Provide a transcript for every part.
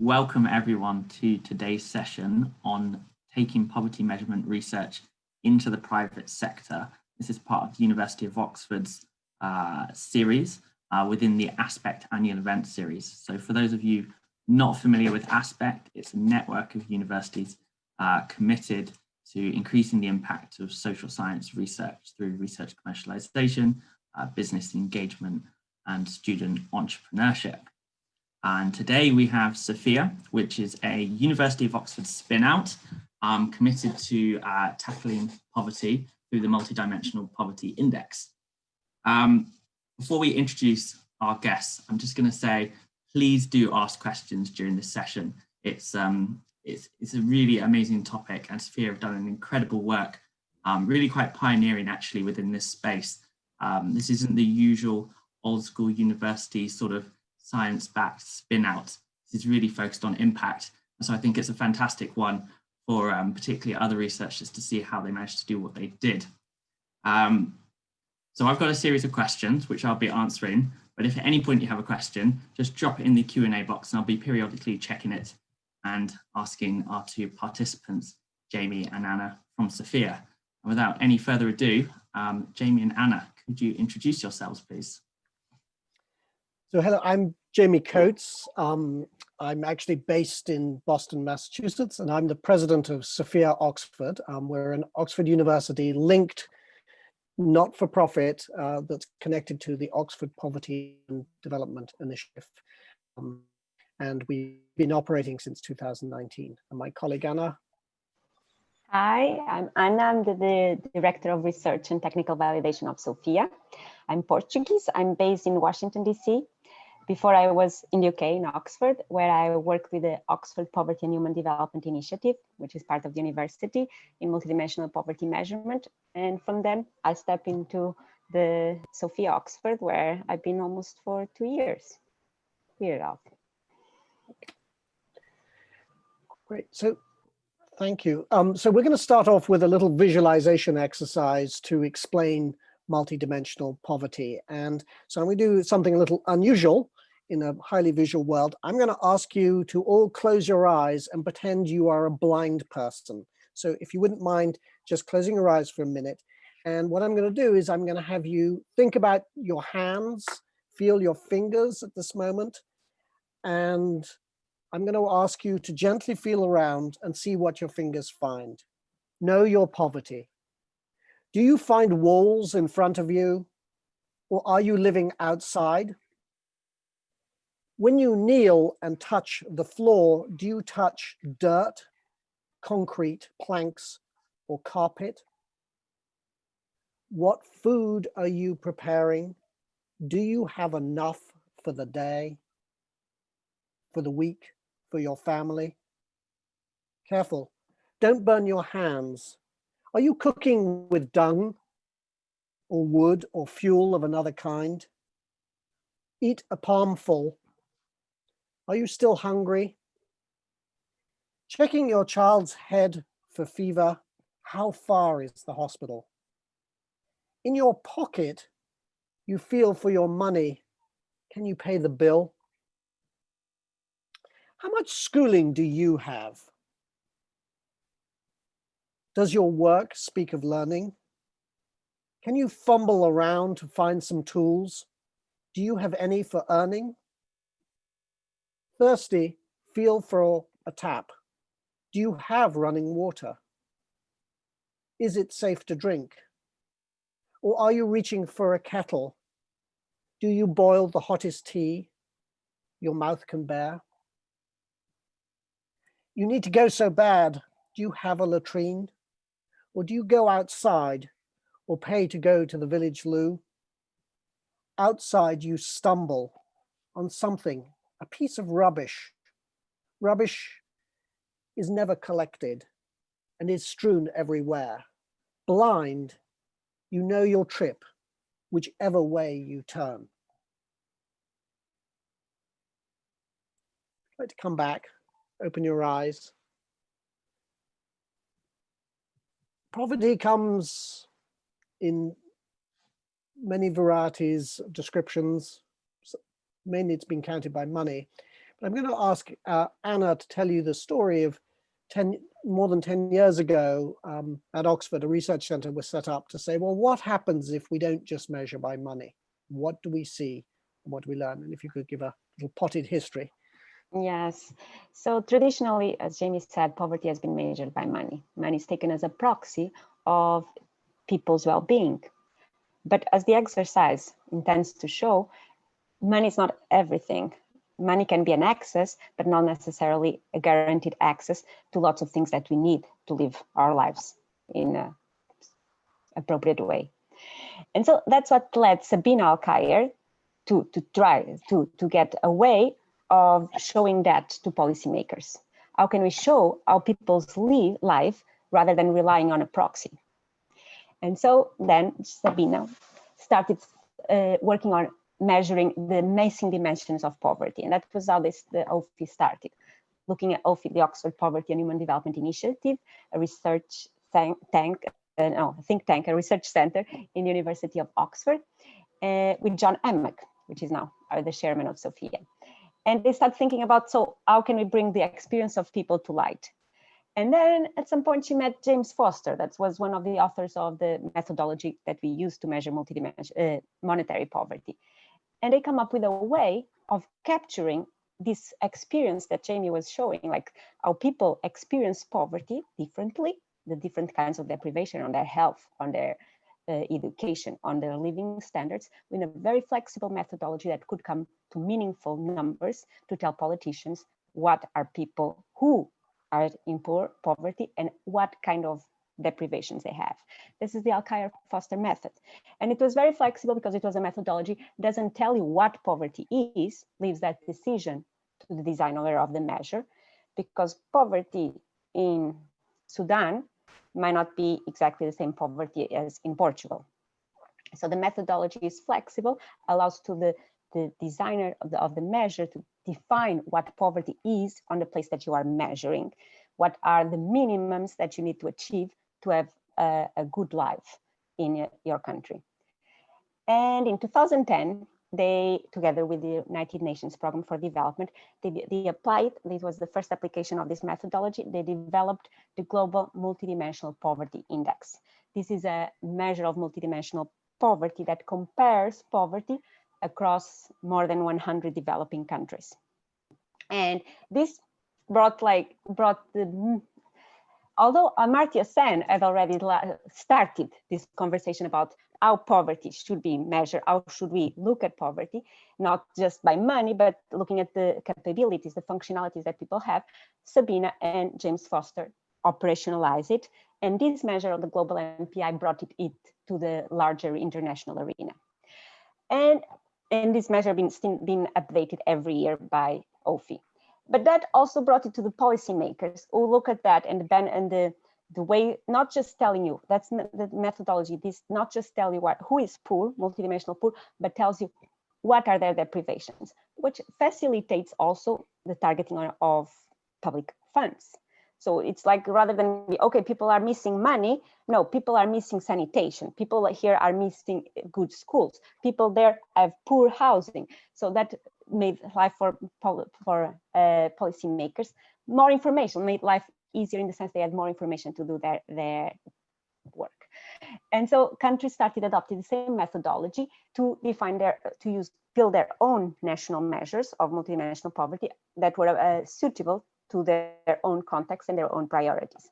Welcome everyone to today's session on taking poverty measurement research into the private sector. This is part of the University of Oxford's series within the Aspect Annual Event Series. So for those of you not familiar with Aspect, it's a network of universities committed to increasing the impact of social science research through research commercialization, business engagement, and student entrepreneurship. And today we have Sophia, which is a University of Oxford spin-out committed to tackling poverty through the Multidimensional Poverty Index. Before we introduce our guests, I'm just going to say, please do ask questions during this session. It's a really amazing topic, and Sophia have done an incredible work, really quite pioneering actually within this space. This isn't the usual old school university sort of science-backed spin-out. This is really focused on impact. And so I think it's a fantastic one for particularly other researchers to see how they managed to do what they did. So I've got a series of questions which I'll be answering, but if at any point you have a question, just drop it in the Q&A box and I'll be periodically checking it and asking our two participants, Jamie and Anna from Sophia. And without any further ado, Jamie and Anna, could you introduce yourselves, please? So hello, I'm Jamie Coates. I'm actually based in Boston, Massachusetts, and I'm the president of Sophia Oxford. We're an Oxford University linked not-for-profit that's connected to the Oxford Poverty and Development Initiative. And we've been operating since 2019. And my colleague Anna. Hi, I'm Anna. I'm the Director of Research and Technical Validation of Sophia. I'm Portuguese. I'm based in Washington, D.C. Before I was in the UK, in Oxford, where I worked with the Oxford Poverty and Human Development Initiative, which is part of the university in multidimensional poverty measurement. And from then I stepped into the Sophia Oxford, where I've been almost for 2 years. Great, so thank you. So we're going to start off with a little visualization exercise to explain multidimensional poverty. And so we do something a little unusual in a highly visual world. I'm going to ask you to all close your eyes and pretend you are a blind person. So if you wouldn't mind just closing your eyes for a minute. And what I'm going to do is I'm going to have you think about your hands, feel your fingers at this moment. And I'm going to ask you to gently feel around and see what your fingers find. Know your poverty. Do you find walls in front of you, or are you living outside? When you kneel and touch the floor, do you touch dirt, concrete, planks, or carpet? What food are you preparing? Do you have enough for the day, for the week, for your family? Careful, don't burn your hands. Are you cooking with dung or wood or fuel of another kind? Eat a palmful. Are you still hungry? Checking your child's head for fever. How far is the hospital? In your pocket, you feel for your money. Can you pay the bill? How much schooling do you have? Does your work speak of learning? Can you fumble around to find some tools? Do you have any for earning? Thirsty, feel for a tap. Do you have running water? Is it safe to drink? Or are you reaching for a kettle? Do you boil the hottest tea your mouth can bear? You need to go so bad. Do you have a latrine? Or do you go outside or pay to go to the village loo? Outside you stumble on something, a piece of rubbish. Rubbish is never collected and is strewn everywhere. Blind, you know your trip, whichever way you turn. I'd like to come back, open your eyes. Poverty comes in many varieties of descriptions. Mainly it's been counted by money, I'm going to ask Anna to tell you the story of more than 10 years ago at Oxford, a research center was set up to say, well, what happens if we don't just measure by money? What do we see and what do we learn? And if you could give a little potted history. Yes. So traditionally, as Jamie said, poverty has been measured by money. Money is taken as a proxy of people's well-being. But as the exercise intends to show, money is not everything. Money can be an access, but not necessarily a guaranteed access to lots of things that we need to live our lives in an appropriate way. And so that's what led Sabina Alkire to try to get a way of showing that to policymakers. How can we show how people's life rather than relying on a proxy? And so then Sabina started working on measuring the missing dimensions of poverty. And that was how the OFI started, looking at OFI, the Oxford Poverty and Human Development Initiative, a research think tank, a research center in the University of Oxford, with John Emmack, which is now the chairman of Sophia. And they start thinking about, so how can we bring the experience of people to light? And then at some point she met James Foster, that was one of the authors of the methodology that we use to measure monetary poverty. And they come up with a way of capturing this experience that Jamie was showing, like how people experience poverty differently, the different kinds of deprivation on their health, on their education, on their living standards, with a very flexible methodology that could come to meaningful numbers to tell politicians what are people who are in poverty and what kind of deprivations they have. This is the Alkire-Foster method. And it was very flexible because it was a methodology, doesn't tell you what poverty is, leaves that decision to the designer of the measure, because poverty in Sudan might not be exactly the same poverty as in Portugal. So the methodology is flexible, allows to the designer of the measure to define what poverty is on the place that you are measuring. What are the minimums that you need to achieve to have a good life in your country? And in 2010, they, together with the United Nations Programme for Development, they applied, this was the first application of this methodology, they developed the Global Multidimensional Poverty Index. This is a measure of multidimensional poverty that compares poverty across more than 100 developing countries. And this brought the, although Amartya Sen had already started this conversation about how poverty should be measured, how should we look at poverty, not just by money, but looking at the capabilities, the functionalities that people have, Sabina and James Foster operationalized it. And this measure of the global MPI brought it to the larger international arena. And this measure been updated every year by OFI. But that also brought it to the policymakers who look at that and the way, not just telling you, that's the methodology, this not just tell you who is poor, multidimensional poor, but tells you what are their deprivations, which facilitates also the targeting of public funds. So it's like, rather than, okay, people are missing money, no, people are missing sanitation. People here are missing good schools. People there have poor housing. So that made life for policymakers more information, made life easier in the sense they had more information to do their work. And so countries started adopting the same methodology to define build their own national measures of multidimensional poverty that were suitable to their own context and their own priorities.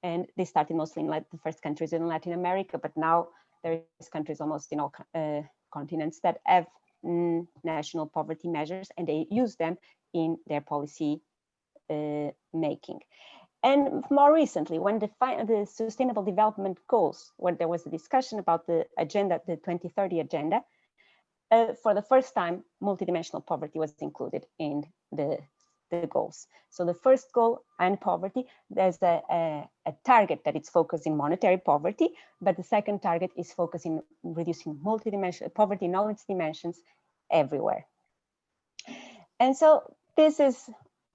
And they started mostly in the first countries in Latin America, but now there is countries almost in all continents that have national poverty measures, and they use them in their policy making. And more recently, when the Sustainable Development Goals, where there was a discussion about the agenda, the 2030 agenda, for the first time, multidimensional poverty was included in the goals. So the first goal, end poverty, there's a target that it's focused in monetary poverty, but the second target is focusing reducing multidimensional poverty in all its dimensions everywhere. And so this is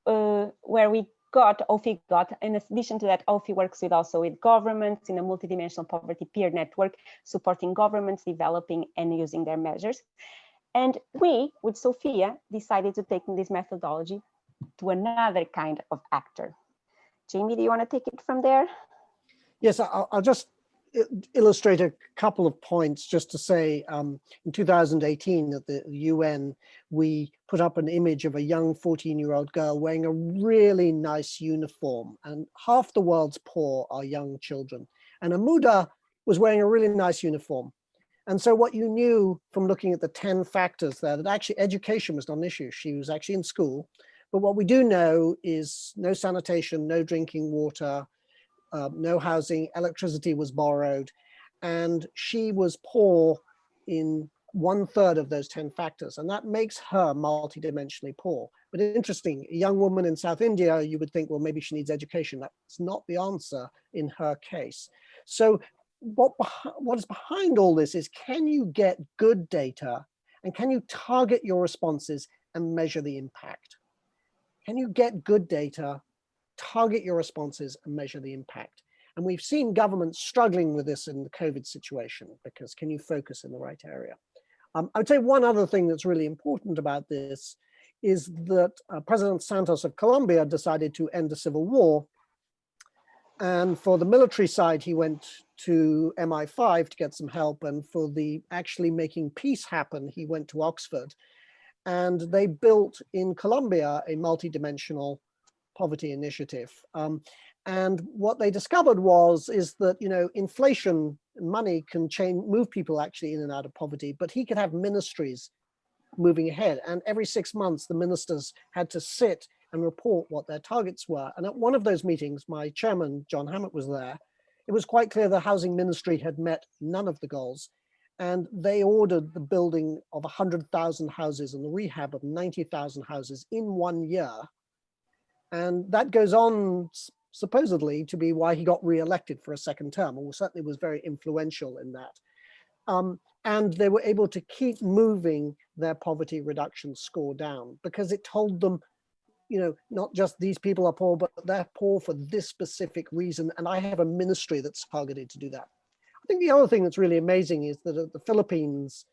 where OFI got. In addition to that, OFI works also with governments in a multidimensional poverty peer network, supporting governments developing and using their measures. And we, with Sophia, decided to take this methodology to another kind of actor. Jamie, do you want to take it from there? Yes, I'll just illustrate a couple of points just to say, in 2018 at the UN, we put up an image of a young 14-year-old girl wearing a really nice uniform, and half the world's poor are young children. And Amuda was wearing a really nice uniform. And so what you knew from looking at the 10 factors there, that actually education was not an issue. She was actually in school. But what we do know is no sanitation, no drinking water, no housing, electricity was borrowed, and she was poor in 1/3 of those 10 factors. And that makes her multidimensionally poor. But interesting, a young woman in South India, you would think, well, maybe she needs education. That's not the answer in her case. So what is behind all this is, can you get good data and can you target your responses and measure the impact? Can you get good data, target your responses and measure the impact? And we've seen governments struggling with this in the COVID situation, because can you focus in the right area? I would say one other thing that's really important about this is that President Santos of Colombia decided to end the civil war. And for the military side, he went to MI5 to get some help. And for the actually making peace happen, he went to Oxford. And they built in Colombia a multidimensional poverty initiative. And what they discovered is that, you know, inflation and money can move people actually in and out of poverty, but he could have ministries moving ahead. And every 6 months, the ministers had to sit and report what their targets were. And at one of those meetings, my chairman, John Hammett, was there. It was quite clear the housing ministry had met none of the goals. And they ordered the building of 100,000 houses and the rehab of 90,000 houses in 1 year. And that goes on supposedly to be why he got re-elected for a second term, or certainly was very influential in that. And they were able to keep moving their poverty reduction score down, because it told them, you know, not just these people are poor, but they're poor for this specific reason. And I have a ministry that's targeted to do that. I think the other thing that's really amazing is that at the Philippines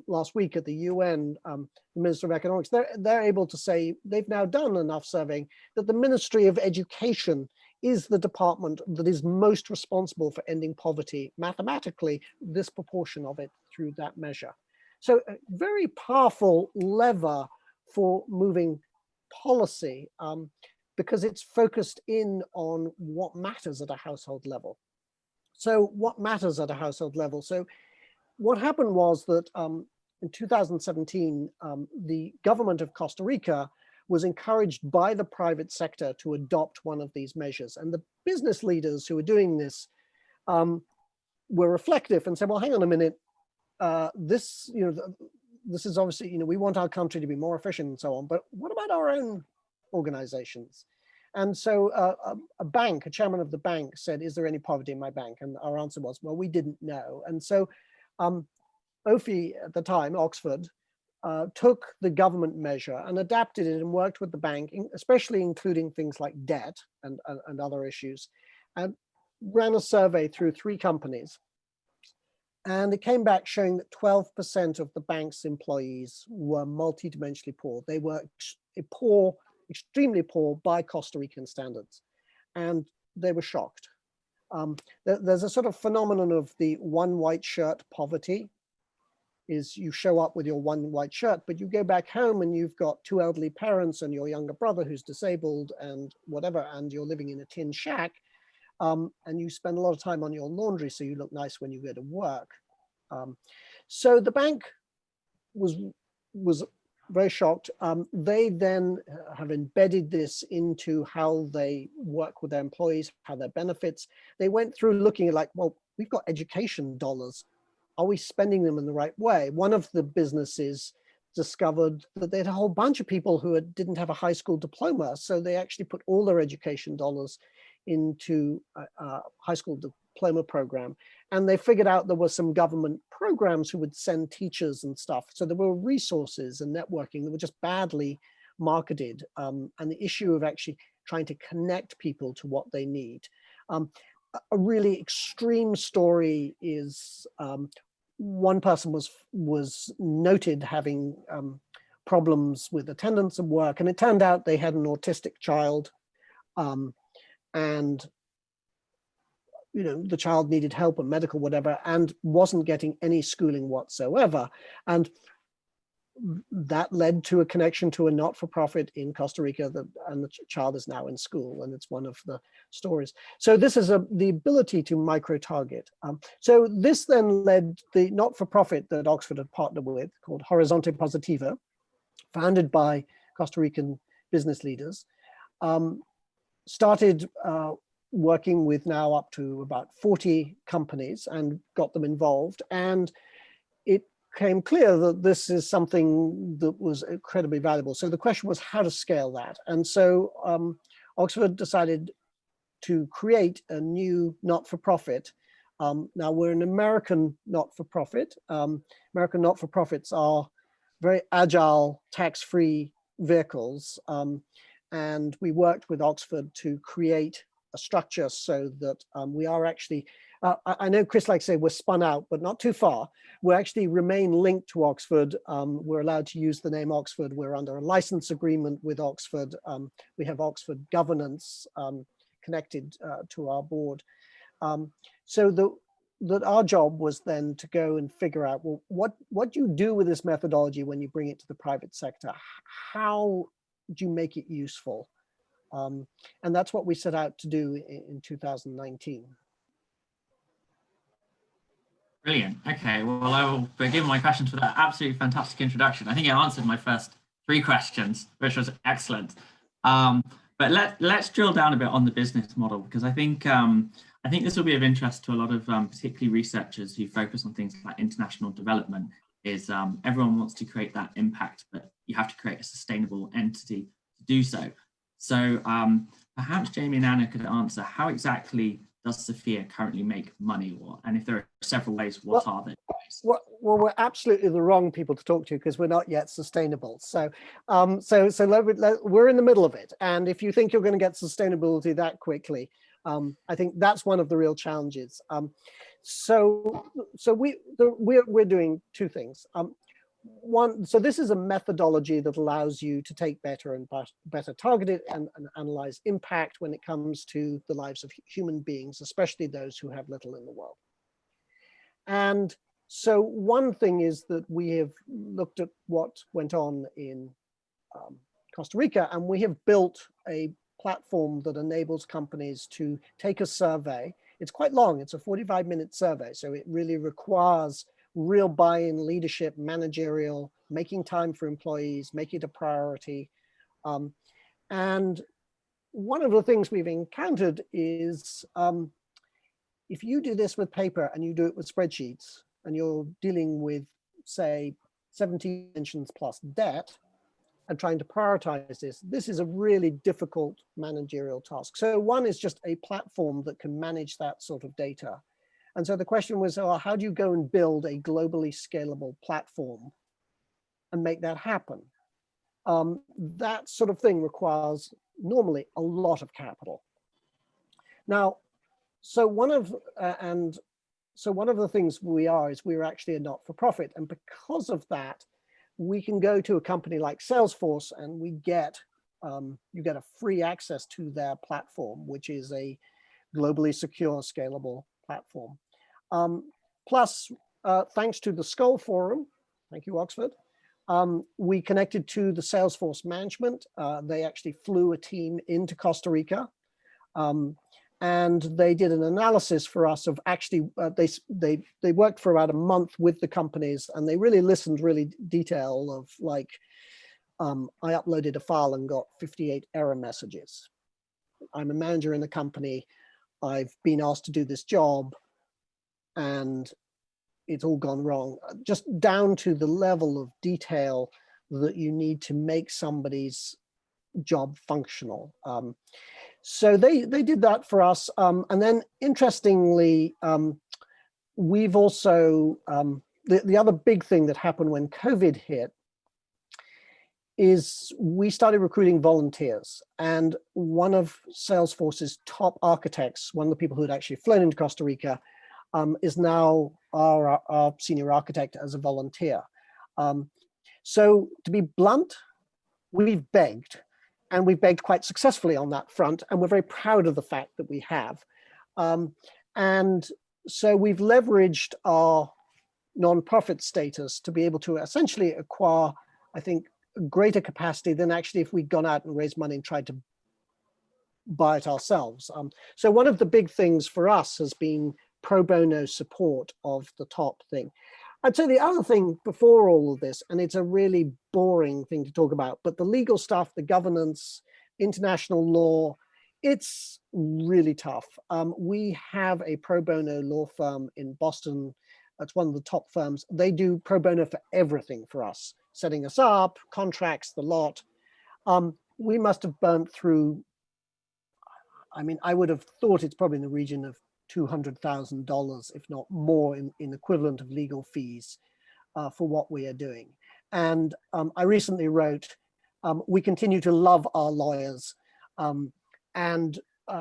last week at the UN, the Minister of Economics, they're able to say they've now done enough surveying that the Ministry of Education is the department that is most responsible for ending poverty, mathematically, this proportion of it through that measure. So a very powerful lever for moving policy, because it's focused in on what matters at a household level. So what matters at a household level? So what happened was that in 2017, the government of Costa Rica was encouraged by the private sector to adopt one of these measures. And the business leaders who were doing this were reflective and said, well, hang on a minute, this is obviously, we want our country to be more efficient and so on, but what about our own organizations? And so a chairman of the bank said, is there any poverty in my bank? And our answer was, well, we didn't know. And so OFI at the time, Oxford, took the government measure and adapted it and worked with the bank, especially including things like debt and other issues, and ran a survey through 3 companies. And it came back showing that 12% of the bank's employees were multidimensionally poor. They were poor, extremely poor by Costa Rican standards. And they were shocked. There's a sort of phenomenon of the one white shirt poverty, is you show up with your one white shirt, but you go back home and you've got 2 elderly parents and your younger brother who's disabled and whatever, and you're living in a tin shack. And you spend a lot of time on your laundry so you look nice when you go to work. So the bank was very shocked. They then have embedded this into how they work with their employees, how their benefits. They went through looking at like, well, we've got education dollars. Are we spending them in the right way? One of the businesses discovered that they had a whole bunch of people who didn't have a high school diploma. So they actually put all their education dollars into a high school diploma program. And they figured out there were some government programs who would send teachers and stuff. So there were resources and networking that were just badly marketed. And the issue of actually trying to connect people to what they need. A really extreme story is one person was noted having problems with attendance at work. And it turned out they had an autistic child, and the child needed help and medical whatever, and wasn't getting any schooling whatsoever. And that led to a connection to a not-for-profit in Costa Rica, and the child is now in school, and it's one of the stories. So this is the ability to micro-target. So this then led the not-for-profit that Oxford had partnered with, called Horizonte Positiva, founded by Costa Rican business leaders, started working with now up to about 40 companies and got them involved. And it became clear that this is something that was incredibly valuable. So the question was how to scale that. And so Oxford decided to create a new not-for-profit. Now we're an American not-for-profit. American not-for-profits are very agile, tax-free vehicles. And we worked with Oxford to create a structure so that we are actually, I know Chris likes to say we're spun out, but not too far. We actually remain linked to Oxford. We're allowed to use the name Oxford. We're under a license agreement with Oxford. We have Oxford governance connected to our board. So that our job was then to go and figure out, well, what do you do with this methodology when you bring it to the private sector? How do you make it useful? And that's what we set out to do in 2019. Brilliant. Okay, well, I will begin my questions with that absolutely fantastic introduction. I think it answered my first 3 questions, which was excellent. But let's drill down a bit on the business model, because I think this will be of interest to a lot of particularly researchers who focus on things like international development. Is everyone wants to create that impact, but you have to create a sustainable entity to do so. So perhaps Jamie and Anna could answer, how exactly does Sophia currently make money? And if there are several ways, what are they? Well, we're absolutely the wrong people to talk to because we're not yet sustainable. So, we're in the middle of it. And if you think you're going to get sustainability that quickly, I think that's one of the real challenges. So we're doing 2 things. One, so this is a methodology that allows you to take better and better targeted and analyze impact when it comes to the lives of human beings, especially those who have little in the world. And so one thing is that we have looked at what went on in Costa Rica, and we have built a platform that enables companies to take a survey. It's quite long, it's a 45-minute survey, so it really requires real buy-in, leadership, managerial, making time for employees, make it a priority. And one of the things we've encountered is if you do this with paper and you do it with spreadsheets and you're dealing with, say, 17 dimensions plus debt and trying to prioritize this is a really difficult managerial task. So one is just a platform that can manage that sort of data. And so the question was, how do you go and build a globally scalable platform and make that happen? That sort of thing requires normally a lot of capital. Now, so one of the things we're actually a not-for-profit, and because of that, we can go to a company like Salesforce and we get you get a free access to their platform, which is a globally secure, scalable platform. Plus, thanks to the Skull Forum, thank you, Oxford, we connected to the Salesforce management. They actually flew a team into Costa Rica, and they did an analysis for us of actually, they worked for about a month with the companies, and they really listened really detail of like, I uploaded a file and got 58 error messages. I'm a manager in the company. I've been asked to do this job and it's all gone wrong, just down to the level of detail that you need to make somebody's job functional. So they did that for us. And then interestingly, we've also, the other big thing that happened when COVID hit is we started recruiting volunteers. And one of Salesforce's top architects, one of the people who had actually flown into Costa Rica, is now our senior architect as a volunteer. So to be blunt, we've begged, and we've begged quite successfully on that front, and we're very proud of the fact that we have. And so we've leveraged our non-profit status to be able to essentially acquire, I think, greater capacity than actually if we'd gone out and raised money and tried to buy it ourselves. So one of the big things for us has been pro bono support of the top thing. I'd say the other thing before all of this, and it's a really boring thing to talk about, but the legal stuff, the governance, international law, it's really tough. We have a pro bono law firm in Boston. That's one of the top firms. They do pro bono for everything for us, setting us up, contracts, the lot. We must have burnt through, I mean, I would have thought it's probably in the region of $200,000, if not more, in equivalent of legal fees for what we are doing. And I recently wrote, we continue to love our lawyers. And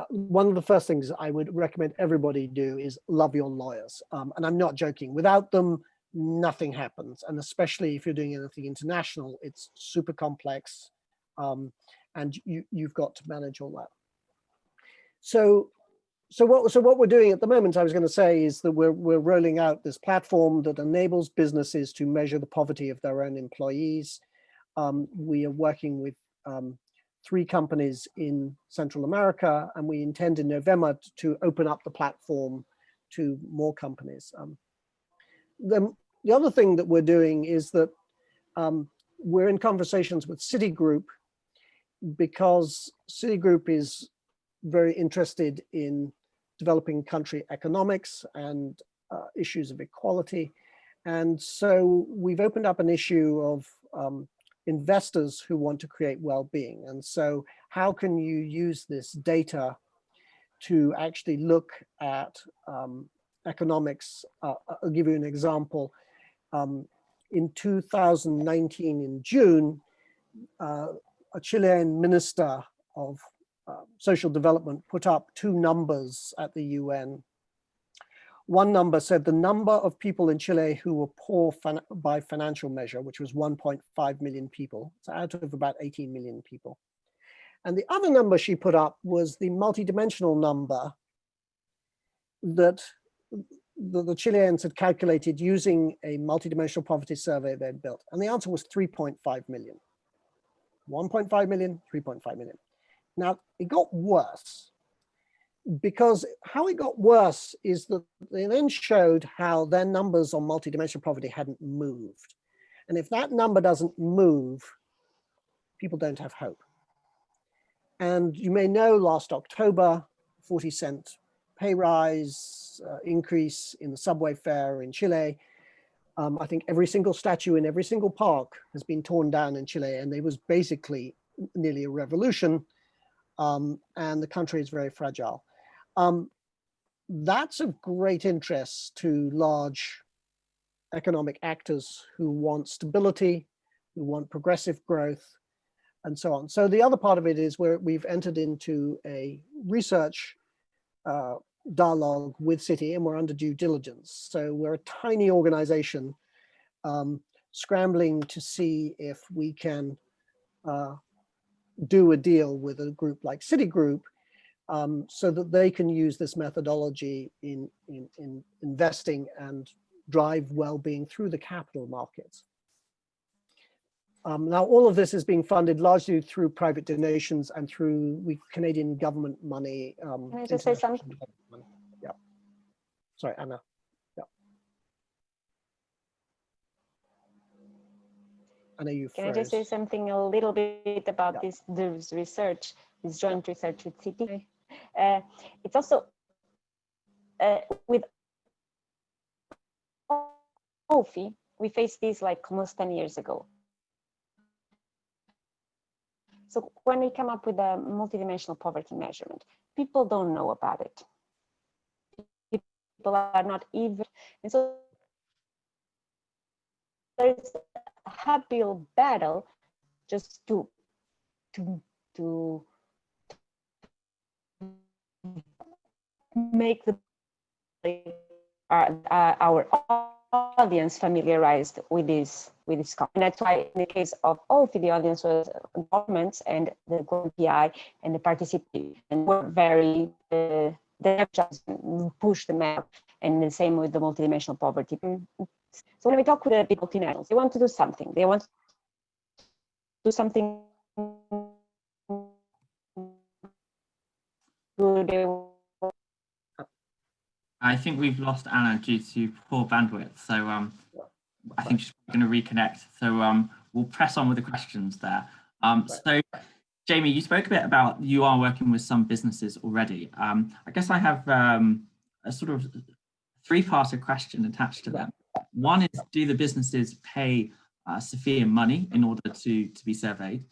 one of the first things I would recommend everybody do is love your lawyers. And I'm not joking. Without them, nothing happens. And especially if you're doing anything international, it's super complex. And you've got to manage all that. So what we're doing at the moment, I was going to say, is that we're rolling out this platform that enables businesses to measure the poverty of their own employees. We are working with 3 companies in Central America, and we intend in November to open up the platform to more companies. The other thing that we're doing is that we're in conversations with Citigroup, because Citigroup is very interested in developing country economics and issues of equality. And so we've opened up an issue of investors who want to create well-being. And so how can you use this data to actually look at economics? I'll give you an example. In 2019, in June, a Chilean minister of social development put up 2 numbers at the UN. One number said the number of people in Chile who were poor by financial measure, which was 1.5 million people, so out of about 18 million people. And the other number she put up was the multidimensional number that the Chileans had calculated using a multidimensional poverty survey they'd built. And the answer was 3.5 million. 1.5 million, 3.5 million. Now, it got worse, because how it got worse is that they then showed how their numbers on multidimensional poverty hadn't moved. And if that number doesn't move, people don't have hope. And you may know last October, 40-cent pay rise, increase in the subway fare in Chile. I think every single statue in every single park has been torn down in Chile, and there was basically nearly a revolution. And the country is very fragile. That's of great interest to large economic actors who want stability, who want progressive growth, and so on. So the other part of it is where we've entered into a research dialogue with Citi, and we're under due diligence. So we're a tiny organization scrambling to see if we can do a deal with a group like Citigroup, so that they can use this methodology in investing and drive well-being through the capital markets. Now, all of this is being funded largely through private donations and through Canadian government money. Can I just say something? Yeah. Sorry, Anna. Yeah. Anna, you froze. Can I just say something a little bit about this research, this joint research with Citi? It's also with OFI, we faced this like almost 10 years ago. So when we come up with a multidimensional poverty measurement, people don't know about it. People are not even, and so there's a uphill battle just to make the our audience familiarized with this concept. And that's why in the case of OFI, the audience was governments and the global PI and the participants were very they just push the map, and the same with the multidimensional poverty. So when we talk with the multinationals, they want to do something. They want to do something good. I think we've lost Anna due to poor bandwidth. So I think she's going to reconnect. So we'll press on with the questions there. So Jamie, you spoke a bit about you are working with some businesses already. I guess I have a sort of three-parter question attached to that. One is, do the businesses pay Sophia money in order to be surveyed?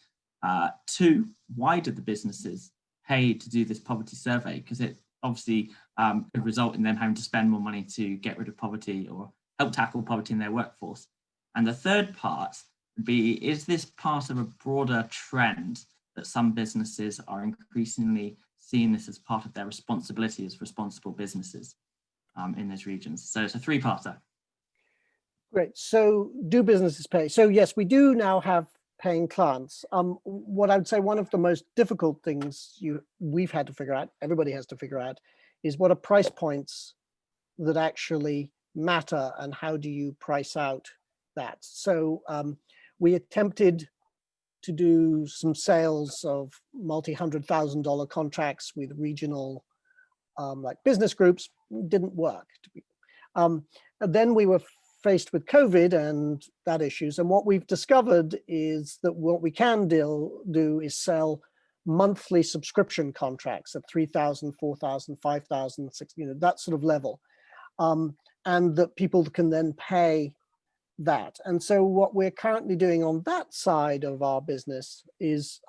Two, why did the businesses pay to do this poverty survey? Because it obviously could result in them having to spend more money to get rid of poverty or help tackle poverty in their workforce. And the third part would be, is this part of a broader trend that some businesses are increasingly seeing this as part of their responsibility as responsible businesses in those regions? So it's a three-parter. Great. So do businesses pay? So yes, we do now have paying clients. What I would say one of the most difficult things we've had to figure out, everybody has to figure out, is what are price points that actually matter and how do you price out that? So we attempted to do some sales of multi-$100,000 contracts with regional like business groups. Didn't work. And then we were faced with COVID and that issues. And what we've discovered is that what we can do is sell monthly subscription contracts at 3,000, 4,000, 5,000, 6,000, that sort of level. And that people can then pay that. And so what we're currently doing on that side of our business is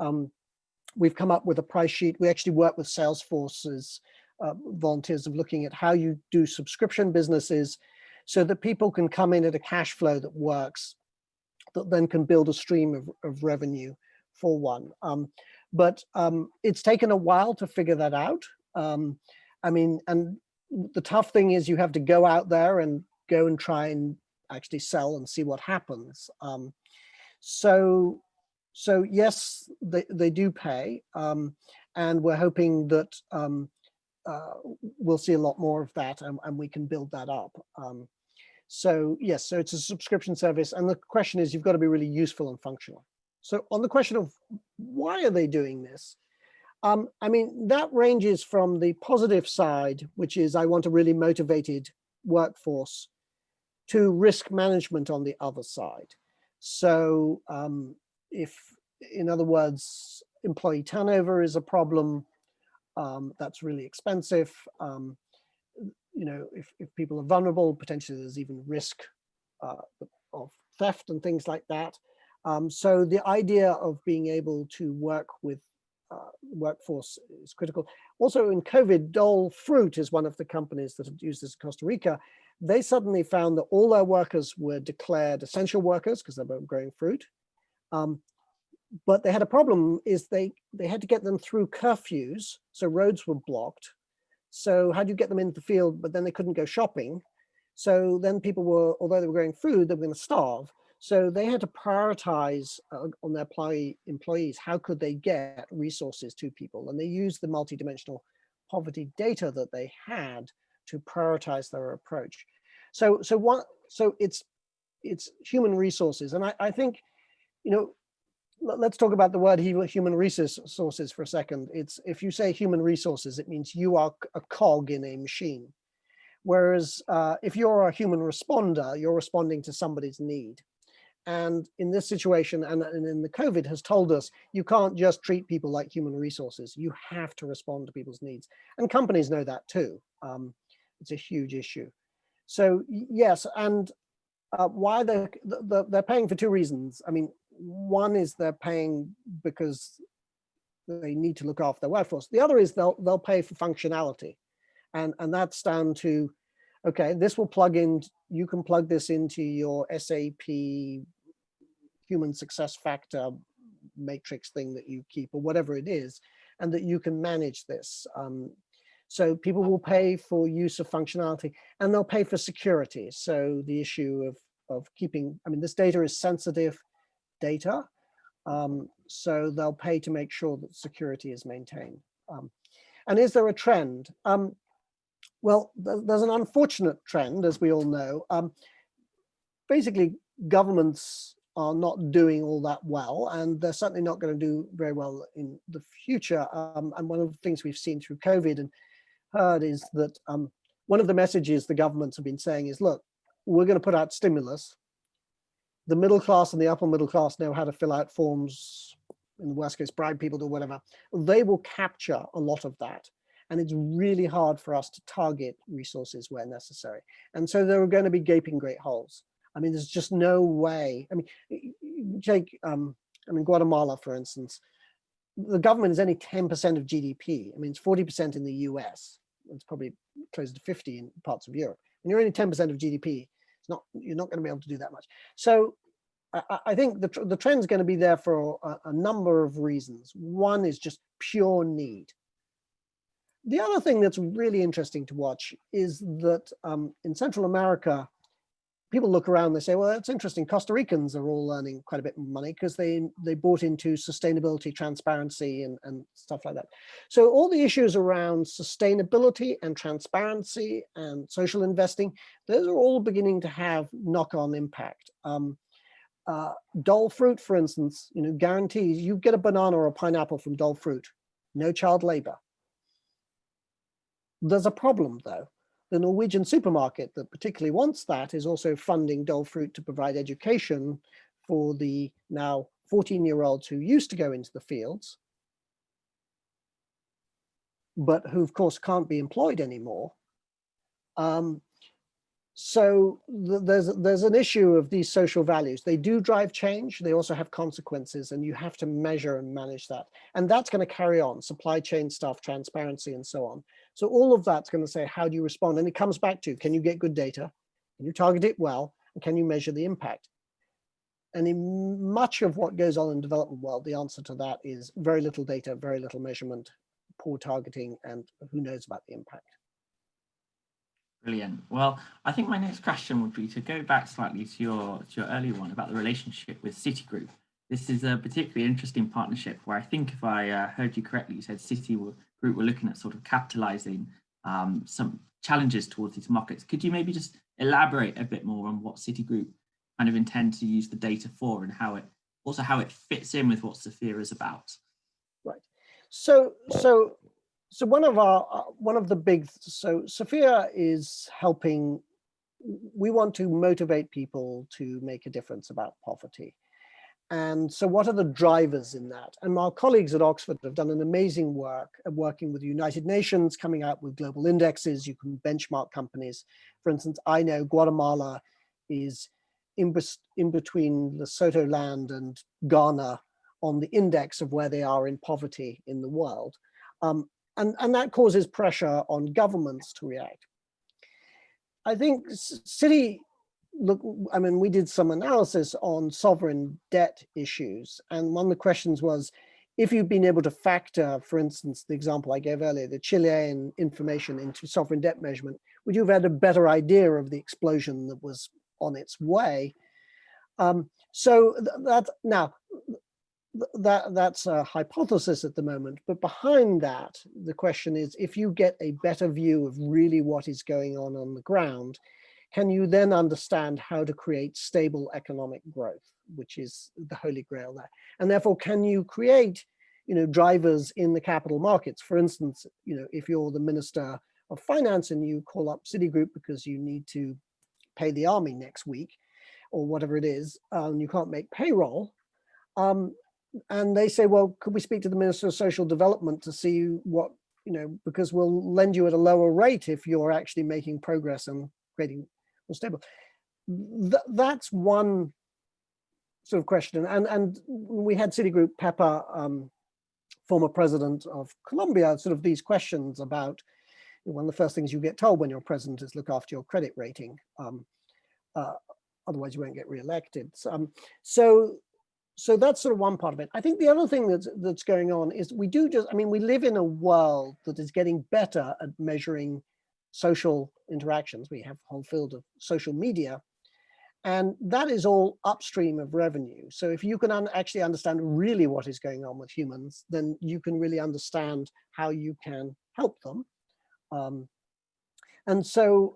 we've come up with a price sheet. We actually work with Salesforce's volunteers of looking at how you do subscription businesses so that people can come in at a cash flow that works, that then can build a stream of revenue for one. But it's taken a while to figure that out. I mean, and the tough thing is you have to go out there and go and try and actually sell and see what happens. So yes, they do pay. And we're hoping that we'll see a lot more of that and we can build that up. So yes, so it's a subscription service. And the question is, you've got to be really useful and functional. So on the question of why are they doing this? I mean, that ranges from the positive side, which is I want a really motivated workforce, to risk management on the other side. So if, in other words, employee turnover is a problem, that's really expensive. You know, if people are vulnerable, potentially there's even risk of theft and things like that. So the idea of being able to work with workforce is critical. Also in COVID, Dole Fruit is one of the companies that have used this in Costa Rica. They suddenly found that all their workers were declared essential workers because they were growing fruit. But they had a problem is they had to get them through curfews. So roads were blocked. So how do you get them into the field, but then they couldn't go shopping. So then people were, although they were growing food, they were going to starve. So they had to prioritize on their employees, how could they get resources to people? And they used the multidimensional poverty data that they had to prioritize their approach. So it's human resources. And I think, you know, let's talk about the word human resources for a second. It's, if you say human resources, it means you are a cog in a machine. Whereas if you're a human responder, you're responding to somebody's need. And in this situation, and in the COVID has told us, you can't just treat people like human resources. You have to respond to people's needs. And companies know that too. It's a huge issue. So yes, and why they're paying for two reasons. I mean, one is they're paying because they need to look after their workforce. The other is they'll pay for functionality. And that's down to, okay, this will plug in, you can plug this into your SAP human success factor matrix thing that you keep or whatever it is, and that you can manage this. So people will pay for use of functionality, and they'll pay for security. So the issue of keeping, I mean, this data is sensitive data, so they'll pay to make sure that security is maintained. And is there a trend? Well, there's an unfortunate trend, as we all know. Basically, governments are not doing all that well, and they're certainly not going to do very well in the future. And one of the things we've seen through COVID and heard is that one of the messages the governments have been saying is, look, we're going to put out stimulus. The middle class and the upper middle class know how to fill out forms, in the worst case, bribe people to whatever. They will capture a lot of that. And it's really hard for us to target resources where necessary. And so there are going to be gaping great holes. I mean, there's just no way. I mean, take, Guatemala, for instance, the government is only 10% of GDP. I mean, it's 40% in the US. It's probably closer to 50 in parts of Europe. When you're only 10% of GDP, you're not going to be able to do that much. So I think the trend is going to be there for a number of reasons. One is just pure need. The other thing that's really interesting to watch is that in Central America, people look around, they say, well, it's interesting. Costa Ricans are all earning quite a bit of money because they bought into sustainability, transparency, and stuff like that. So all the issues around sustainability and transparency and social investing, those are all beginning to have knock-on impact. Dole fruit, for instance, guarantees you get a banana or a pineapple from Dole fruit, no child labor. There's a problem, though. The Norwegian supermarket that particularly wants that is also funding Dole fruit to provide education for the now 14-year-olds who used to go into the fields, but who, of course, can't be employed anymore. So there's an issue of these social values. They do drive change. They also have consequences, and you have to measure and manage that. And that's going to carry on, supply chain stuff, transparency, and so on. So all of that's going to say, how do you respond? And it comes back to, can you get good data? Can you target it well? And can you measure the impact? And in much of what goes on in the development world, the answer to that is very little data, very little measurement, poor targeting, and who knows about the impact. Brilliant. Well, I think my next question would be to go back slightly to your earlier one about the relationship with Citigroup. This is a particularly interesting partnership where I think, if I heard you correctly, you said Citigroup were looking at sort of capitalizing some challenges towards these markets. Could you maybe just elaborate a bit more on what Citigroup kind of intend to use the data for, and how it fits in with what Sophia is about? Right. So one of the big, so Sophia is helping. We want to motivate people to make a difference about poverty. And so what are the drivers in that? And our colleagues at Oxford have done an amazing work at working with the United Nations, coming out with global indexes. You can benchmark companies. For instance, I know Guatemala is in between Lesotho land and Ghana on the index of where they are in poverty in the world. And that causes pressure on governments to react. I think we did some analysis on sovereign debt issues. And one of the questions was, if you've been able to factor, for instance, the example I gave earlier, the Chilean information into sovereign debt measurement, would you have had a better idea of the explosion that was on its way? That's a hypothesis at the moment, but behind that, the question is, if you get a better view of really what is going on the ground, can you then understand how to create stable economic growth, which is the holy grail there? And therefore, can you create, drivers in the capital markets? For instance, if you're the Minister of Finance and you call up Citigroup because you need to pay the army next week, or whatever it is, and you can't make payroll, and they say, well, could we speak to the Minister of Social Development to see what, because we'll lend you at a lower rate if you're actually making progress and creating more stable. That's one sort of question. And we had Citigroup Pepper, former president of Colombia, sort of these questions about, one of the first things you get told when you're president is look after your credit rating. Otherwise you won't get reelected. so that's sort of one part of it. I think the other thing that's going on is we live in a world that is getting better at measuring social interactions. We have a whole field of social media, and that is all upstream of revenue. So if you can actually understand really what is going on with humans, then you can really understand how you can help them. And so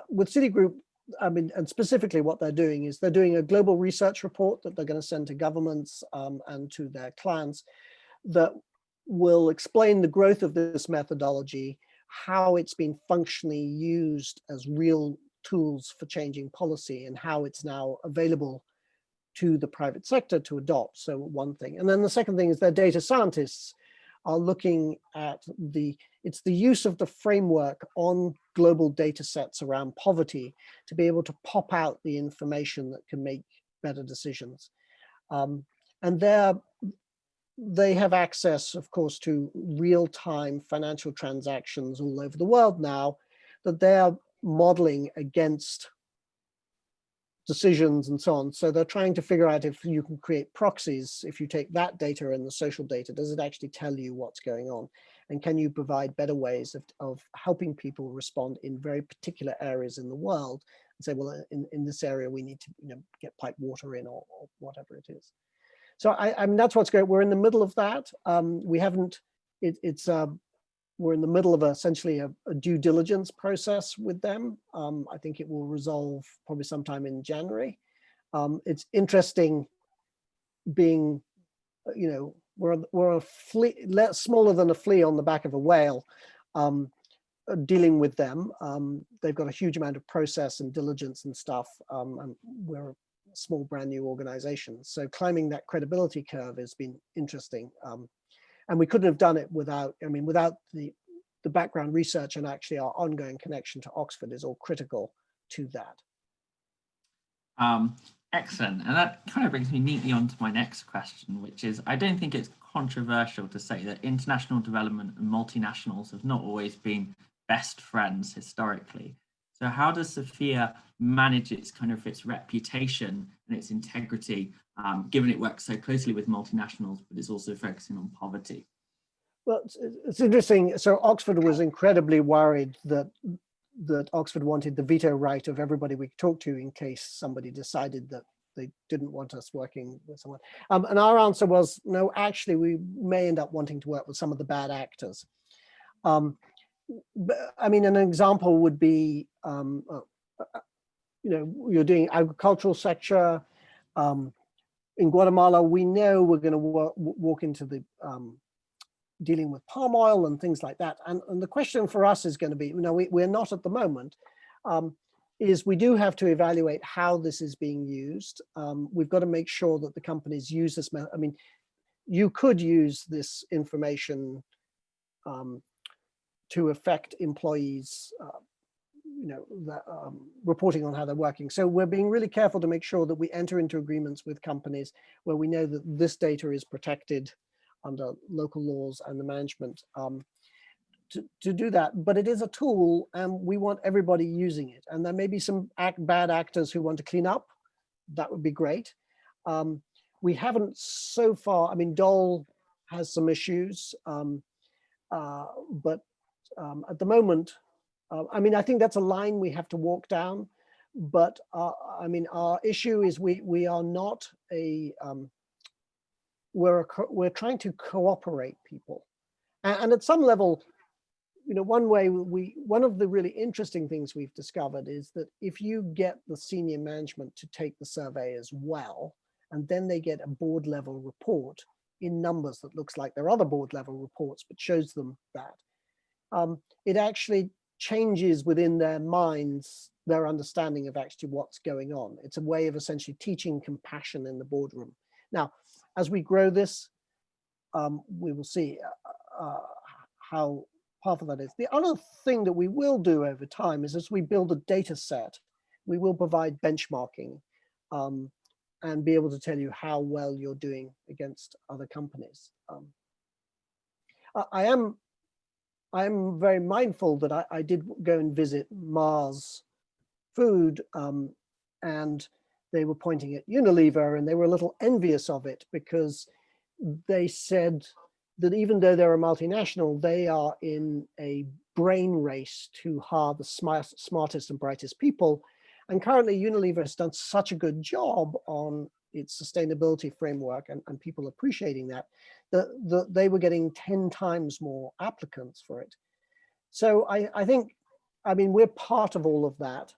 with Citigroup, and specifically what they're doing is they're doing a global research report that they're going to send to governments and to their clients that will explain the growth of this methodology, how it's been functionally used as real tools for changing policy, and how it's now available to the private sector to adopt. So one thing. And then the second thing is their data scientists are looking at it's the use of the framework on global data sets around poverty to be able to pop out the information that can make better decisions. And they have access, of course, to real-time financial transactions all over the world now that they're modeling against decisions and so on. So they're trying to figure out if you can create proxies. If you take that data and the social data, does it actually tell you what's going on? And can you provide better ways of helping people respond in very particular areas in the world and say, well, in this area, we need to get piped water in or whatever it is. So I mean, that's what's great. We're in the middle of that. We're in the middle of essentially a due diligence process with them. I think it will resolve probably sometime in January. It's interesting being, we're a flea, smaller than a flea on the back of a whale, dealing with them. They've got a huge amount of process and diligence and stuff. And we're a small brand new organization. So climbing that credibility curve has been interesting. And we couldn't have done it without the background research, and actually our ongoing connection to Oxford is all critical to that. Excellent. And that kind of brings me neatly on to my next question, which is, I don't think it's controversial to say that international development and multinationals have not always been best friends historically. So how does Sophia manage its reputation and its integrity, given it works so closely with multinationals, but it's also focusing on poverty? Well, it's interesting. So Oxford was incredibly worried that Oxford wanted the veto right of everybody we talked to in case somebody decided that they didn't want us working with someone. And our answer was, no, actually, we may end up wanting to work with some of the bad actors. But, I mean, an example would be, you're doing agricultural sector. In Guatemala, we know we're going to walk into the dealing with palm oil and things like that. And the question for us is going to be, we're not at the moment, is we do have to evaluate how this is being used. We've got to make sure that the companies use this. I mean, you could use this information to affect employees, reporting on how they're working. So we're being really careful to make sure that we enter into agreements with companies where we know that this data is protected under local laws and the management to do that. But it is a tool, and we want everybody using it. And there may be some bad actors who want to clean up. That would be great. We haven't so far. I mean, Dole has some issues, but at the moment, I think that's a line we have to walk down. But our issue is we are not we're trying to cooperate people, and at some level, one of the really interesting things we've discovered is that if you get the senior management to take the survey as well, and then they get a board level report in numbers that looks like their other board level reports, but shows them that, it actually changes within their minds their understanding of actually what's going on. It's a way of essentially teaching compassion in the boardroom. Now, as we grow this, we will see how powerful that is. The other thing that we will do over time is, as we build a data set, we will provide benchmarking and be able to tell you how well you're doing against other companies. I am very mindful that I did go and visit Mars Food, and they were pointing at Unilever, and they were a little envious of it because they said that even though they're a multinational, they are in a brain race to hire the smartest and brightest people. And currently Unilever has done such a good job on its sustainability framework and people appreciating that they were getting 10 times more applicants for it. So I think, I mean, we're part of all of that.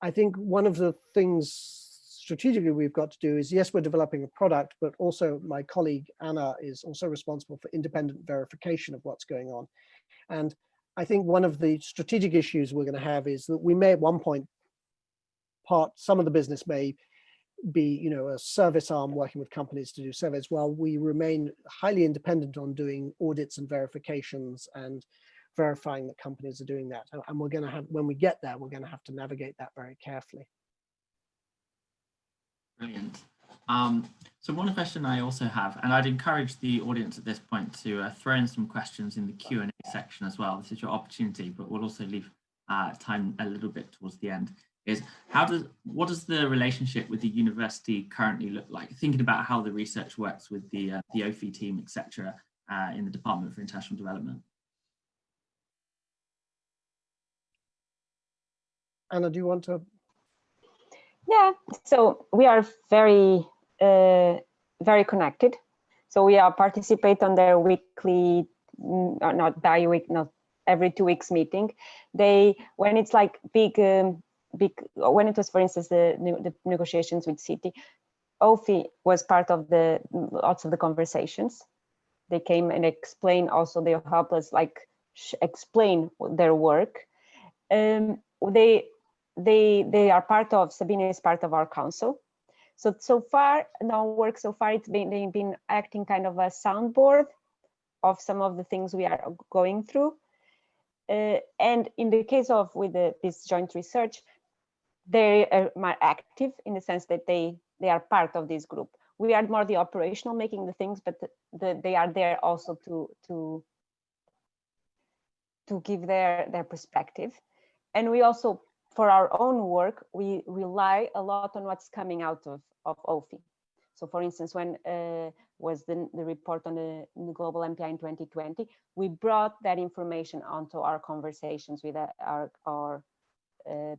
I think one of the things strategically we've got to do is, yes, we're developing a product, but also my colleague Anna is also responsible for independent verification of what's going on. And I think one of the strategic issues we're going to have is that we may at one point some of the business may be, you know, a service arm working with companies to do surveys, while we remain highly independent on doing audits and verifications and verifying that companies are doing that. And we're going to have, when we get there, we're going to have to navigate that very carefully. Brilliant. So one question I also have, and I'd encourage the audience at this point to throw in some questions in the Q&A section as well. This is your opportunity, but we'll also leave time a little bit towards the end, is what does the relationship with the university currently look like? Thinking about how the research works with the OFI team, etc., in the Department for International Development. Anna, do you want to? Yeah, so we are very connected. So we are participate on their weekly, not bi-week, not every 2 weeks meeting. When it's like big, when it was, for instance, the negotiations with Citi, OFI was part of lots of the conversations. They came and explain, also they help us like explain their work. They are part of, Sabine is part of our council. So far, in our work so far, they've been acting kind of a soundboard of some of the things we are going through. And in the case of this joint research, they are more active in the sense that they are part of this group. We are more the operational, making the things, but they are there also to give their perspective. And we also, for our own work, we rely a lot on what's coming out of OFI. So for instance, when was the report on the global MPI in 2020, we brought that information onto our conversations with our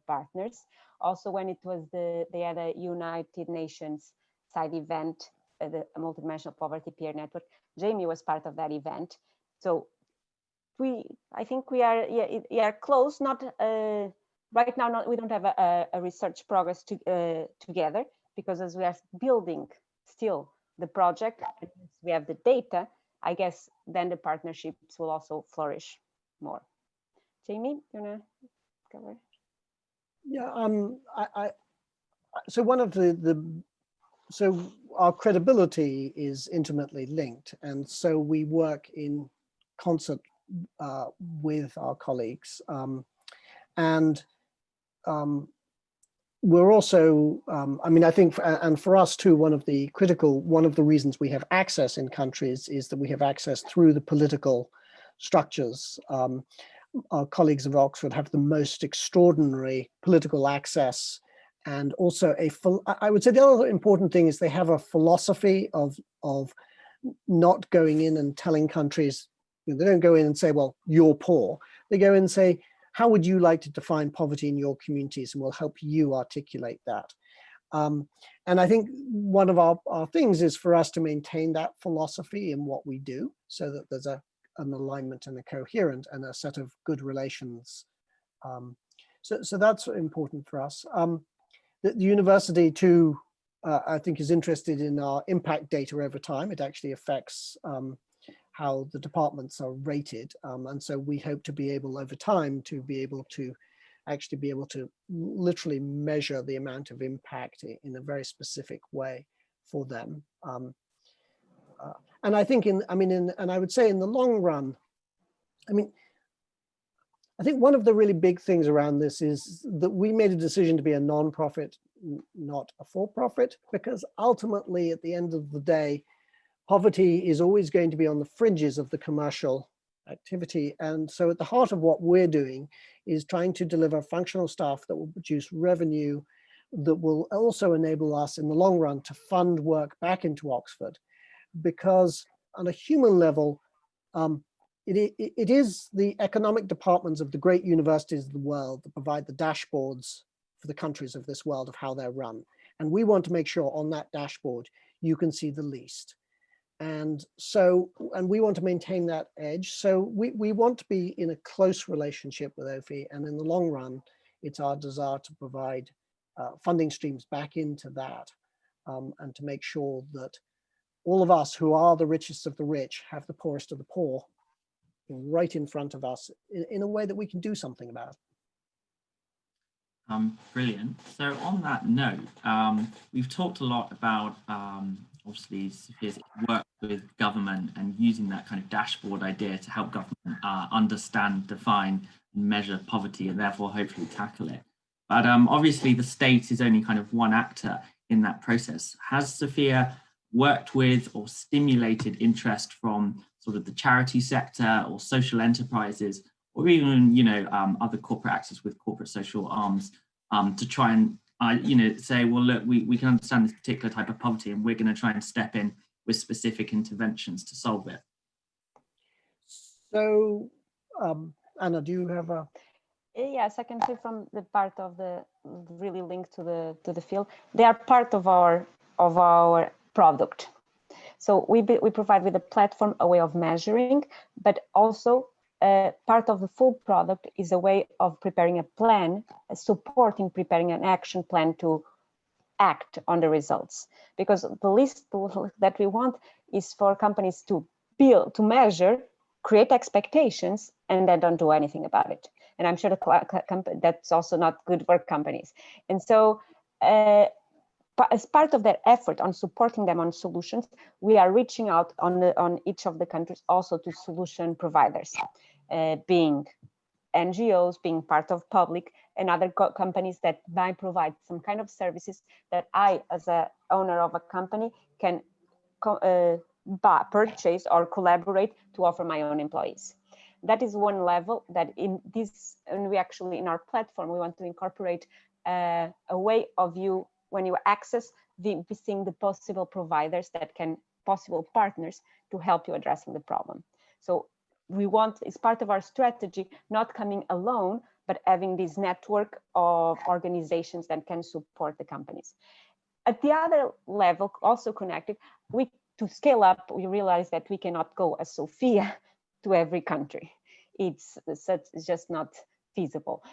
partners. Also, when it was they had a United Nations side event, the Multidimensional Poverty Peer Network, Jamie was part of that event. So I think we are close, not right now, we don't have a research progress together, because as we are building still the project, we have the data, I guess then the partnerships will also flourish more. Jamie, you wanna cover? Yeah, so one of so our credibility is intimately linked, and so we work in concert with our colleagues, and we're also, I mean, I think, and for us too, one of the reasons we have access in countries is that we have access through the political structures. Our colleagues of Oxford have the most extraordinary political access, and also I would say the other important thing is they have a philosophy of not going in and telling countries, they don't go in and say, well, you're poor. They go in and say, how would you like to define poverty in your communities? And we'll help you articulate that. And I think one of our things is for us to maintain that philosophy in what we do, so that there's an alignment and a coherent and a set of good relations. So that's important for us. The university too, I think, is interested in our impact data over time. It actually affects how the departments are rated. And so we hope to be able over time to be able to literally measure the amount of impact in a very specific way for them. And I think and I would say in the long run, I think one of the really big things around this is that we made a decision to be a non-profit, not a for-profit, because ultimately at the end of the day, poverty is always going to be on the fringes of the commercial activity. And so at the heart of what we're doing is trying to deliver functional stuff that will produce revenue that will also enable us in the long run to fund work back into Oxford, because on a human level, it is the economic departments of the great universities of the world that provide the dashboards for the countries of this world of how they're run. And we want to make sure on that dashboard, you can see the least. And we want to maintain that edge. So we want to be in a close relationship with OFI. And in the long run, it's our desire to provide funding streams back into that, and to make sure that all of us who are the richest of the rich have the poorest of the poor right in front of us in a way that we can do something about. Brilliant. So on that note, we've talked a lot about obviously Sophia's work with government and using that kind of dashboard idea to help government understand, define, and measure poverty, and therefore hopefully tackle it. But obviously the state is only kind of one actor in that process. Has Sophia worked with or stimulated interest from sort of the charity sector or social enterprises, or even, you know, other corporate actors with corporate social arms, to try and, you know, say, well, look, we can understand this particular type of poverty and we're going to try and step in with specific interventions to solve it? So, Anna, do you have a... Yes, I can say from the part of the really linked to the field, they are part of our product. So we provide with the platform a way of measuring, but also part of the full product is a way of preparing a plan, supporting preparing an action plan to act on the results. Because the least that we want is for companies to build, to measure, create expectations, and then don't do anything about it. And I'm sure that's also not good for companies. And so as part of that effort on supporting them on solutions, we are reaching out on each of the countries also to solution providers, being NGOs, being part of public, and other companies that might provide some kind of services that I, as a owner of a company, can purchase or collaborate to offer my own employees. That is one level that in this, and we actually in our platform, we want to incorporate a way of you, when you access, seeing the possible providers that can, possible partners to help you addressing the problem. So we want, it's part of our strategy, not coming alone, but having this network of organizations that can support the companies. At the other level, also connected, to scale up, we realize that we cannot go as Sophia to every country. It's just not feasible.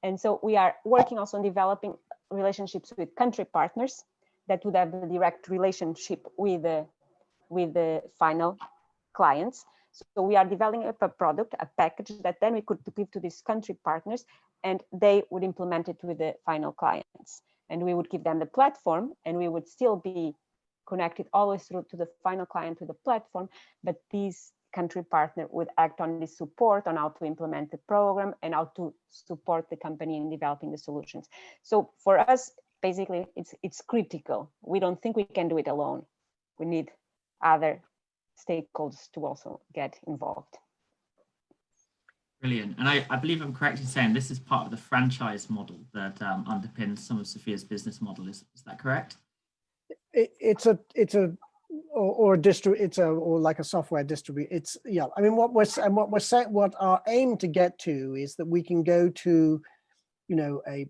And so we are working also on developing relationships with country partners that would have a direct relationship with the final clients. So we are developing a product, a package that then we could give to these country partners, and they would implement it with the final clients. And we would give them the platform, and we would still be connected always through to the final client with the platform, but these country partner would act on the support on how to implement the program and how to support the company in developing the solutions. So for us, basically, it's critical. We don't think we can do it alone. We need other stakeholders to also get involved. Brilliant. And I believe I'm correct in saying this is part of the franchise model that underpins some of Sophia's business model. Is that correct? It's like a software distribution. It's, yeah. I mean, what our aim to get to is that we can go to, you know, a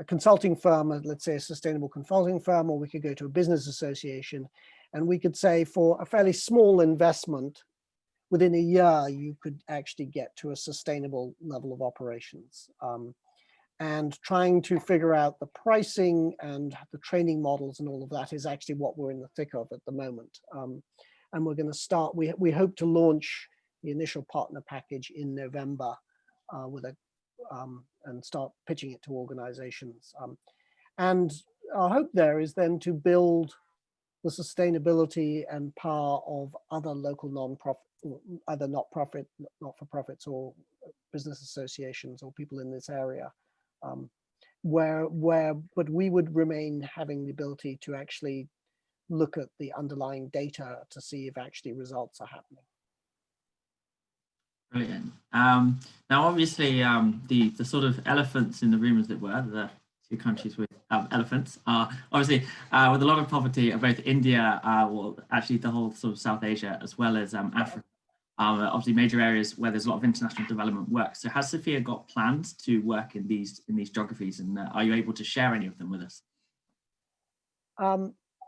consulting firm, let's say a sustainable consulting firm, or we could go to a business association, and we could say for a fairly small investment, within a year, you could actually get to a sustainable level of operations. And trying to figure out the pricing and the training models and all of that is actually what we're in the thick of at the moment. And we're going to start, we hope to launch the initial partner package in November and start pitching it to organizations. And our hope there is then to build the sustainability and power of other local either not-for-profits or business associations or people in this area. But we would remain having the ability to actually look at the underlying data to see if actually results are happening. Brilliant. Now, obviously, the sort of elephants in the room, as it were, the two countries with elephants, obviously with a lot of poverty, both India, well, actually the whole sort of South Asia, as well as Africa. Obviously major areas where there's a lot of international development work. So has Sophia got plans to work in these geographies, and are you able to share any of them with us?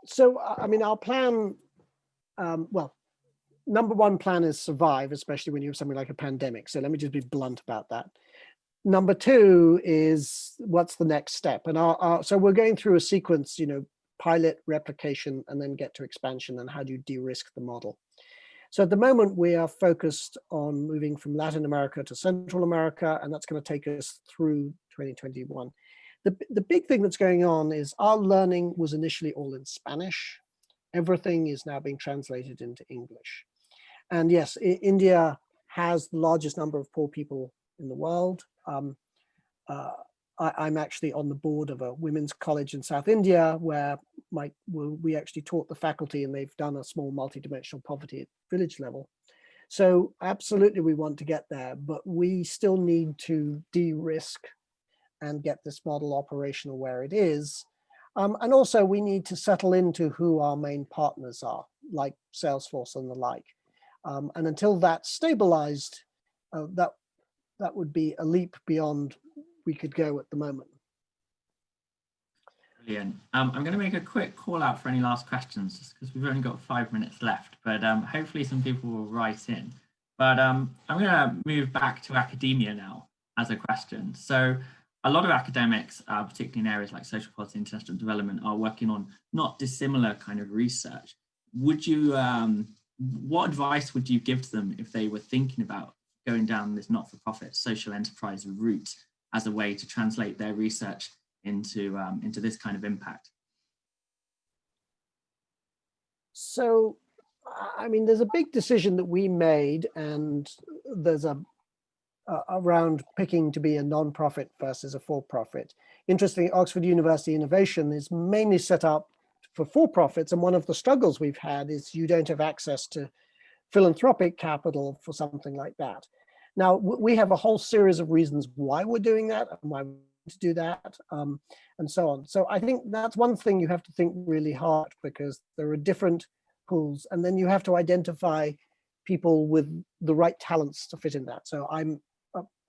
So, I mean, our plan, well, number one plan is survive, especially when you have something like a pandemic. So let me just be blunt about that. Number two is what's the next step? And so we're going through a sequence, you know, pilot, replication, and then get to expansion, and how do you de-risk the model? So at the moment, we are focused on moving from Latin America to Central America, and that's going to take us through 2021. The big thing that's going on is our learning was initially all in Spanish. Everything is now being translated into English. And yes, India has the largest number of poor people in the world. I'm actually on the board of a women's college in South India where we actually taught the faculty, and they've done a small multidimensional poverty at village level. So absolutely we want to get there, but we still need to de-risk and get this model operational where it is. And also we need to settle into who our main partners are, like Salesforce and the like. And until that's stabilized, that would be a leap beyond we could go at the moment. Brilliant. I'm going to make a quick call out for any last questions, just because we've only got 5 minutes left, but hopefully some people will write in. But I'm going to move back to academia now as a question. So a lot of academics, particularly in areas like social policy and international development, are working on not dissimilar kind of research. Would you, what advice would you give to them if they were thinking about going down this not-for-profit social enterprise route as a way to translate their research into this kind of impact? So, I mean, there's a big decision that we made, and there's around picking to be a non-profit versus a for-profit. Interestingly, Oxford University Innovation is mainly set up for for-profits, and one of the struggles we've had is you don't have access to philanthropic capital for something like that. Now, we have a whole series of reasons why we're doing that and why we want to do that, and so on. So I think that's one thing you have to think really hard, because there are different pools, and then you have to identify people with the right talents to fit in that. So I'm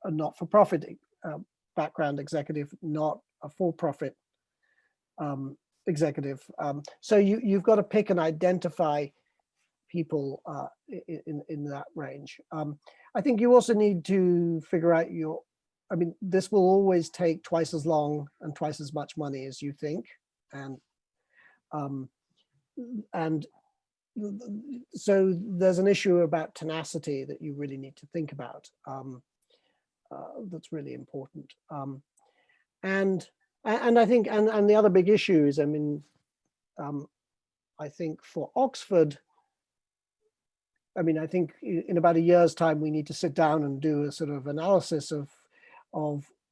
a not-for-profit background executive, not a for-profit executive. So you've got to pick and identify people in that range. I think you also need to figure out I mean, this will always take twice as long and twice as much money as you think. And so there's an issue about tenacity that you really need to think about. That's really important. And I think, and the other big issue is, I mean, I think for Oxford, I mean, I think in about a year's time, we need to sit down and do a sort of analysis of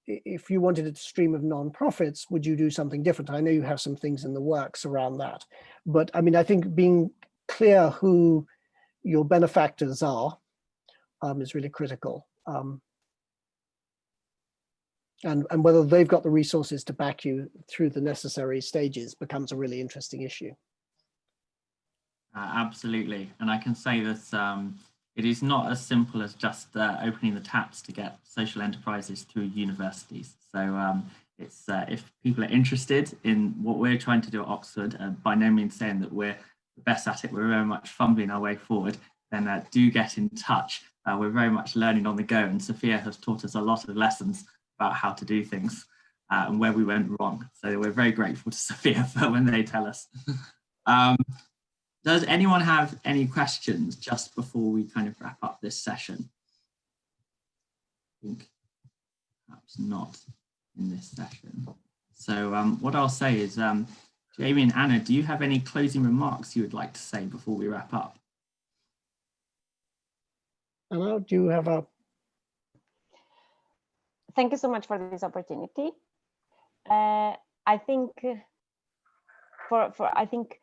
if you wanted a stream of nonprofits, would you do something different? I know you have some things in the works around that, but I mean, I think being clear who your benefactors are is really critical. And whether they've got the resources to back you through the necessary stages becomes a really interesting issue. Absolutely. And I can say that it is not as simple as just opening the taps to get social enterprises through universities. So it's if people are interested in what we're trying to do at Oxford, by no means saying that we're the best at it, we're very much fumbling our way forward, then do get in touch. We're very much learning on the go, and Sophia has taught us a lot of lessons about how to do things and where we went wrong. So we're very grateful to Sophia for when they tell us. Does anyone have any questions just before we kind of wrap up this session? I think perhaps not in this session. So what I'll say is, Jamie and Anna, do you have any closing remarks you would like to say before we wrap up? Anna, do you have a... Thank you so much for this opportunity. I think I think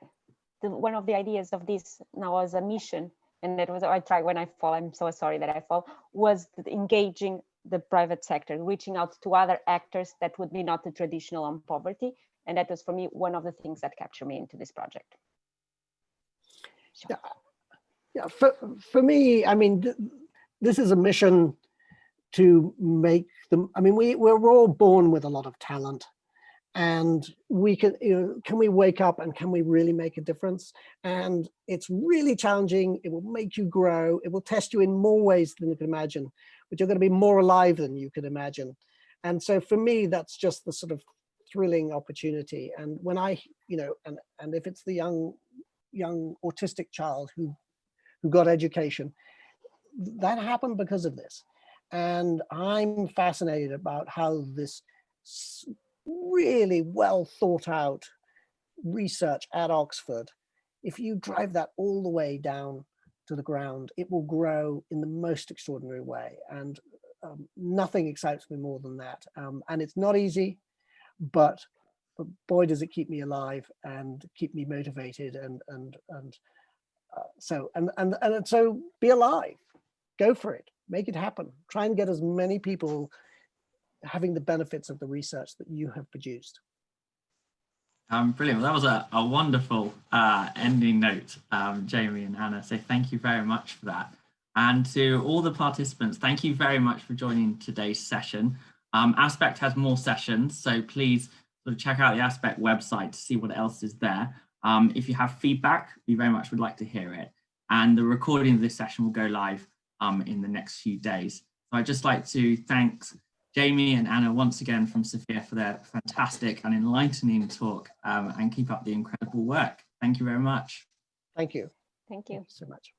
one of the ideas of this now as a mission, and that was I try when I fall, I'm so sorry that I fall, was engaging the private sector, reaching out to other actors that would be not the traditional on poverty. And that was for me one of the things that captured me into this project. Sure. Yeah, for me, I mean, this is a mission to make them, I mean, we're all born with a lot of talent, and we can, can we wake up and can we really make a difference? And it's really challenging. It will make you grow. It will test you in more ways than you can imagine, but you're going to be more alive than you could imagine. And so for me, that's just the sort of thrilling opportunity. And when I, and if it's the young autistic child who got education, that happened because of this. And I'm fascinated about how this really well thought out research at Oxford, if you drive that all the way down to the ground, it will grow in the most extraordinary way. And nothing excites me more than that. And it's not easy, but boy, does it keep me alive and keep me motivated. So be alive, go for it, make it happen. Try and get as many people having the benefits of the research that you have produced. Brilliant. Well, that was a wonderful ending note, Jamie and Anna. So thank you very much for that. And to all the participants, thank you very much for joining today's session. Aspect has more sessions, so please sort of check out the Aspect website to see what else is there. If you have feedback, we very much would like to hear it. And the recording of this session will go live in the next few days. So I'd just like to thank Jamie and Anna once again from Sophia for their fantastic and enlightening talk, and keep up the incredible work. Thank you very much. Thank you. Thank you So much.